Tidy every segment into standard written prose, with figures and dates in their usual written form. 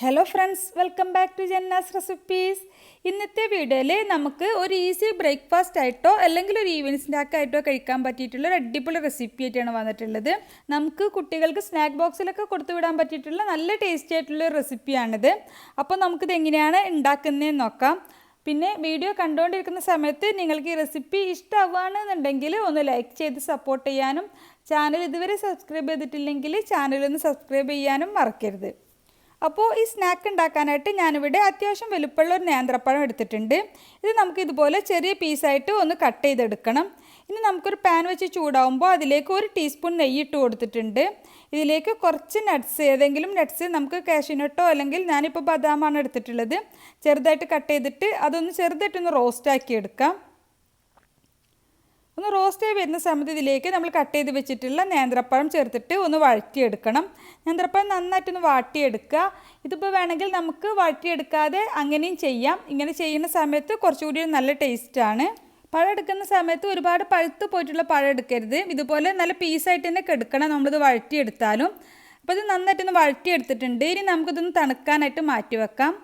Hello friends, welcome back to Janna's recipes. ഇന്നത്തെ വീഡിയോയിൽ നമുക്ക് ഒരു ഈസി ബ്രേക്ക്ഫാസ്റ്റ് ആയിട്ടോ അല്ലെങ്കിൽ ഒരു ഈവനിങ് സ്നാക്ക് ആയിട്ടോ കഴിക്കാൻ പറ്റിയിട്ടുള്ള ഒരു അടിപൊളി റെസിപ്പി ആയിട്ടാണ് വന്നിട്ടുള്ളത്. നമുക്ക് കുട്ടികൾക്ക് സ്നാക്ക് ബോക്സിലൊക്കെ കൊടുത്തു വിടാൻ പറ്റിയിട്ടുള്ള നല്ല ടേസ്റ്റി ആയിട്ടുള്ള റെസിപ്പിയാണിത്. അപ്പോൾ നമുക്കിത് എങ്ങനെയാണ് ഉണ്ടാക്കുന്നതെന്ന് നോക്കാം. പിന്നെ വീഡിയോ കണ്ടുകൊണ്ടിരിക്കുന്ന സമയത്ത് നിങ്ങൾക്ക് ഈ റെസിപ്പി ഇഷ്ടമാവുകയാണെന്നുണ്ടെങ്കിൽ ഒന്ന് ലൈക്ക് ചെയ്ത് സപ്പോർട്ട് ചെയ്യാനും ചാനൽ ഇതുവരെ സബ്സ്ക്രൈബ് ചെയ്തിട്ടില്ലെങ്കിൽ ചാനലൊന്ന് സബ്സ്ക്രൈബ് ചെയ്യാനും മറക്കരുത്. അപ്പോൾ ഈ സ്നാക്ക് ഉണ്ടാക്കാനായിട്ട് ഞാനിവിടെ അത്യാവശ്യം വലുപ്പമുള്ള ഒരു നേന്ത്രപ്പഴം എടുത്തിട്ടുണ്ട്. ഇത് നമുക്ക് ഇതുപോലെ ചെറിയ പീസായിട്ട് ഒന്ന് കട്ട് ചെയ്തെടുക്കണം. ഇനി നമുക്കൊരു പാൻ വെച്ച് ചൂടാവുമ്പോൾ അതിലേക്ക് 1 ടീസ്പൂൺ നെയ്യ് ഇട്ട് കൊടുത്തിട്ടുണ്ട്. ഇതിലേക്ക് കുറച്ച് നട്ട്സ്, ഏതെങ്കിലും നട്ട്സ്, നമുക്ക് കാഷ്യൂനട്ടോ അല്ലെങ്കിൽ ഞാനിപ്പോൾ ബദാമാണ് എടുത്തിട്ടുള്ളത്, ചെറുതായിട്ട് കട്ട് ചെയ്തിട്ട് അതൊന്ന് ചെറുതായിട്ടൊന്ന് റോസ്റ്റാക്കി എടുക്കാം. ഒന്ന് റോസ്റ്റായി വരുന്ന സമയത്ത് ഇതിലേക്ക് നമ്മൾ കട്ട് ചെയ്ത് വെച്ചിട്ടുള്ള നേന്ത്രപ്പഴം ചേർത്തിട്ട് ഒന്ന് വഴറ്റിയെടുക്കണം. നേന്ത്രപ്പഴം നന്നായിട്ടൊന്ന് വാട്ടിയെടുക്കുക. ഇതിപ്പോൾ വേണമെങ്കിൽ നമുക്ക് വഴറ്റിയെടുക്കാതെ അങ്ങനെയും ചെയ്യാം. ഇങ്ങനെ ചെയ്യുന്ന സമയത്ത് കുറച്ചുകൂടി നല്ല ടേസ്റ്റാണ്. പഴം എടുക്കുന്ന സമയത്ത് ഒരുപാട് പഴുത്ത് പോയിട്ടുള്ള പഴം എടുക്കരുത്. ഇതുപോലെ നല്ല പീസായിട്ട് തന്നെ എടുക്കണം നമ്മളിത് വഴറ്റിയെടുത്താലും. അപ്പോൾ ഇത് നന്നായിട്ടൊന്ന് വഴറ്റിയെടുത്തിട്ടുണ്ട്. ഇനി നമുക്കിതൊന്ന് തണുക്കാനായിട്ട് മാറ്റി വെക്കാം.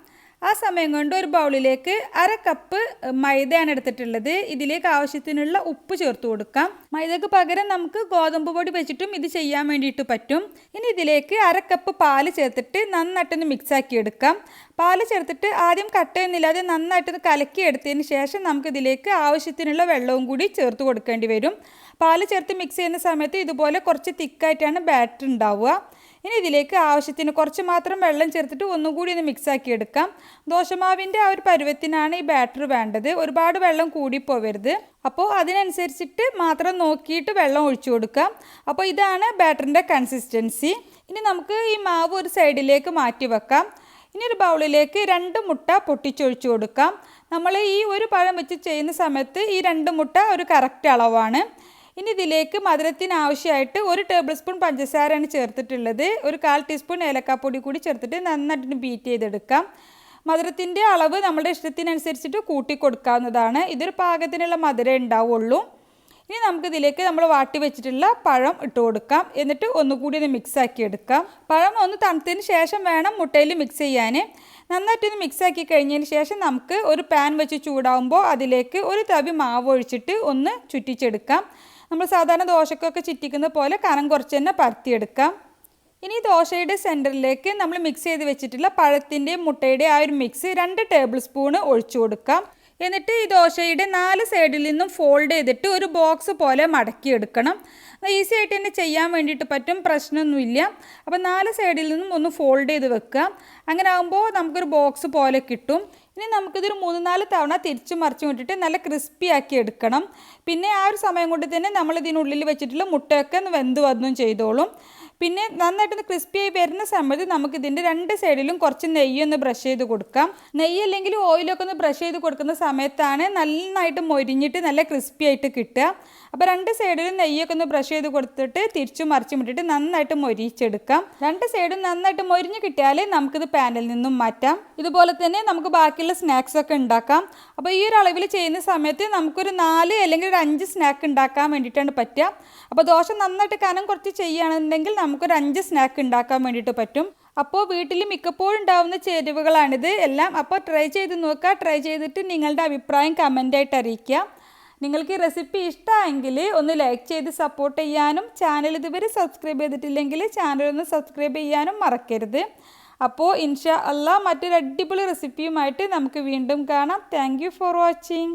ആ സമയം കൊണ്ട് ഒരു ബൗളിലേക്ക് 1/2 കപ്പ് മൈദയാണ് എടുത്തിട്ടുള്ളത്. ഇതിലേക്ക് ആവശ്യത്തിനുള്ള ഉപ്പ് ചേർത്ത് കൊടുക്കാം. മൈദക്ക് പകരം നമുക്ക് ഗോതമ്പ് പൊടി വെച്ചിട്ടും ഇത് ചെയ്യാൻ വേണ്ടിയിട്ട് പറ്റും. ഇനി ഇതിലേക്ക് 1/2 കപ്പ് പാല് ചേർത്തിട്ട് നന്നായിട്ടൊന്ന് മിക്സാക്കി എടുക്കാം. പാല് ചേർത്തിട്ട് ആദ്യം കട്ടയൊന്നുമില്ലാതെ നന്നായിട്ടൊന്ന് കലക്കി എടുത്തതിന് ശേഷം നമുക്കിതിലേക്ക് ആവശ്യത്തിനുള്ള വെള്ളവും കൂടി ചേർത്ത് കൊടുക്കേണ്ടി വരും. പാല് ചേർത്ത് മിക്സ് ചെയ്യുന്ന സമയത്ത് ഇതുപോലെ കുറച്ച് തിക്കായിട്ടാണ് ബാറ്റർ ഉണ്ടാവുക. ഇനി ഇതിലേക്ക് ആവശ്യത്തിന് കുറച്ച് മാത്രം വെള്ളം ചേർത്തിട്ട് ഒന്നുകൂടി ഒന്ന് മിക്സാക്കി എടുക്കാം. ദോശമാവിൻ്റെ ആ ഒരു പരുവത്തിനാണ് ഈ ബാറ്റർ വേണ്ടത്. ഒരുപാട് വെള്ളം കൂടിപ്പോവരുത്. അപ്പോൾ അതിനനുസരിച്ചിട്ട് മാത്രം നോക്കിയിട്ട് വെള്ളം ഒഴിച്ചു കൊടുക്കാം. അപ്പോൾ ഇതാണ് ബാറ്ററിൻ്റെ കൺസിസ്റ്റൻസി. ഇനി നമുക്ക് ഈ മാവ് ഒരു സൈഡിലേക്ക് മാറ്റി വെക്കാം. ഇനി ഒരു ബൗളിലേക്ക് 2 മുട്ട പൊട്ടിച്ചൊഴിച്ചു കൊടുക്കാം. നമ്മൾ ഈ ഒരു പഴം വെച്ച് ചെയ്യുന്ന സമയത്ത് ഈ 2 മുട്ട ഒരു കറക്റ്റ് അളവാണ്. ഇനി ഇതിലേക്ക് മധുരത്തിന് ആവശ്യമായിട്ട് 1 ടേബിൾ സ്പൂൺ പഞ്ചസാരയാണ് ചേർത്തിട്ടുള്ളത്. ഒരു 1/4 ടീസ്പൂൺ ഏലക്കാപ്പൊടി കൂടി ചേർത്തിട്ട് നന്നായിട്ട് ബീറ്റ് ചെയ്തെടുക്കാം. മധുരത്തിൻ്റെ അളവ് നമ്മുടെ ഇഷ്ടത്തിനനുസരിച്ചിട്ട് കൂട്ടി കൊടുക്കാവുന്നതാണ്. ഇതൊരു പാകത്തിനുള്ള മധുരം ഉണ്ടാവുള്ളൂ. ഇനി നമുക്കിതിലേക്ക് നമ്മൾ വാട്ടി വെച്ചിട്ടുള്ള പഴം ഇട്ട് കൊടുക്കാം. എന്നിട്ട് ഒന്നുകൂടി ഒന്ന് മിക്സാക്കി എടുക്കാം. പഴം ഒന്ന് തണുത്തതിന് ശേഷം വേണം മുട്ടയിൽ മിക്സ് ചെയ്യാൻ. നന്നായിട്ടൊന്ന് മിക്സാക്കി കഴിഞ്ഞതിന് ശേഷം നമുക്ക് ഒരു പാൻ വെച്ച് ചൂടാവുമ്പോൾ അതിലേക്ക് ഒരു തവി മാവ് ഒഴിച്ചിട്ട് ഒന്ന് ചുറ്റിച്ചെടുക്കാം. നമ്മൾ സാധാരണ ദോശക്കൊക്കെ ചുറ്റിക്കുന്ന പോലെ കനം കുറച്ച് തന്നെ പരത്തിയെടുക്കാം. ഇനി ദോശയുടെ സെൻറ്ററിലേക്ക് നമ്മൾ മിക്സ് ചെയ്ത് വെച്ചിട്ടുള്ള പഴത്തിൻ്റെയും മുട്ടയുടെയും ആ ഒരു മിക്സ് 2 ടേബിൾ സ്പൂൺ ഒഴിച്ചു കൊടുക്കാം. എന്നിട്ട് ഈ ദോശയുടെ 4 സൈഡിൽ നിന്നും ഫോൾഡ് ചെയ്തിട്ട് ഒരു ബോക്സ് പോലെ മടക്കിയെടുക്കണം. ഈസി ആയിട്ട് തന്നെ ചെയ്യാൻ വേണ്ടിയിട്ട് പറ്റും, പ്രശ്നമൊന്നുമില്ല. അപ്പോൾ 4 സൈഡിൽ നിന്നും ഒന്ന് ഫോൾഡ് ചെയ്ത് വെക്കുക. അങ്ങനെ ആകുമ്പോൾ നമുക്കൊരു ബോക്സ് പോലെ കിട്ടും. ഇനി നമുക്കിതൊരു 3-4 തവണ തിരിച്ചു മറിച്ച് വിട്ടിട്ട് നല്ല ക്രിസ്പി ആക്കി എടുക്കണം. പിന്നെ ആ ഒരു സമയം കൊണ്ട് തന്നെ നമ്മൾ ഇതിനുള്ളിൽ വെച്ചിട്ടുള്ള മുട്ടയൊക്കെ ഒന്ന് വെന്ത് വന്നും ചെയ്തോളും. പിന്നെ നന്നായിട്ടൊന്ന് ക്രിസ്പിയായി വരുന്ന സമയത്ത് നമുക്കിതിൻ്റെ 2 സൈഡിലും കുറച്ച് നെയ്യൊന്ന് ബ്രഷ് ചെയ്ത് കൊടുക്കാം. നെയ്യ് അല്ലെങ്കിൽ ഓയിലൊക്കെ ഒന്ന് ബ്രഷ് ചെയ്ത് കൊടുക്കുന്ന സമയത്താണ് നന്നായിട്ട് മൊരിഞ്ഞിട്ട് നല്ല ക്രിസ്പി ആയിട്ട് കിട്ടുക. അപ്പോൾ 2 സൈഡിലും നെയ്യൊക്കെ ഒന്ന് ബ്രഷ് ചെയ്ത് കൊടുത്തിട്ട് തിരിച്ചു മറിച്ച് വിട്ടിട്ട് നന്നായിട്ട് മൊരിച്ചെടുക്കാം. 2 സൈഡും നന്നായിട്ട് മൊരിഞ്ഞ് കിട്ടിയാൽ നമുക്കിത് പാനിൽ നിന്നും മാറ്റാം. ഇതുപോലെ തന്നെ നമുക്ക് ബാക്കിയുള്ള സ്നാക്സ് ഒക്കെ ഉണ്ടാക്കാം. അപ്പോൾ ഈ ഒരു അളവിൽ ചെയ്യുന്ന സമയത്ത് നമുക്കൊരു 4 അല്ലെങ്കിൽ ഒരു 5 സ്നാക്ക് ഉണ്ടാക്കാൻ വേണ്ടിയിട്ടാണ് പറ്റുക. അപ്പോൾ ദോശ നന്നായിട്ട് കനം കുറച്ച് ചെയ്യുകയാണെന്നുണ്ടെങ്കിൽ നമുക്കൊരു 5 സ്നാക്ക് ഉണ്ടാക്കാൻ വേണ്ടിയിട്ട് പറ്റും. അപ്പോൾ വീട്ടിൽ മിക്കപ്പോഴും ഉണ്ടാവുന്ന ചേരുവകളാണിത് എല്ലാം. അപ്പോൾ ട്രൈ ചെയ്ത് നോക്കുക. ട്രൈ ചെയ്തിട്ട് നിങ്ങളുടെ അഭിപ്രായം കമൻ്റായിട്ട് അറിയിക്കുക. നിങ്ങൾക്ക് ഈ റെസിപ്പി ഇഷ്ടമായെങ്കിൽ ഒന്ന് ലൈക്ക് ചെയ്ത് സപ്പോർട്ട് ചെയ്യാനും ചാനൽ ഇതുവരെ സബ്സ്ക്രൈബ് ചെയ്തിട്ടില്ലെങ്കിൽ ചാനലൊന്ന് സബ്സ്ക്രൈബ് ചെയ്യാനും മറക്കരുത്. അപ്പോൾ ഇൻഷാ അല്ലാഹ് മറ്റൊരു അടിപൊളി റെസിപ്പിയുമായിട്ട് നമുക്ക് വീണ്ടും കാണാം. Thank you for watching.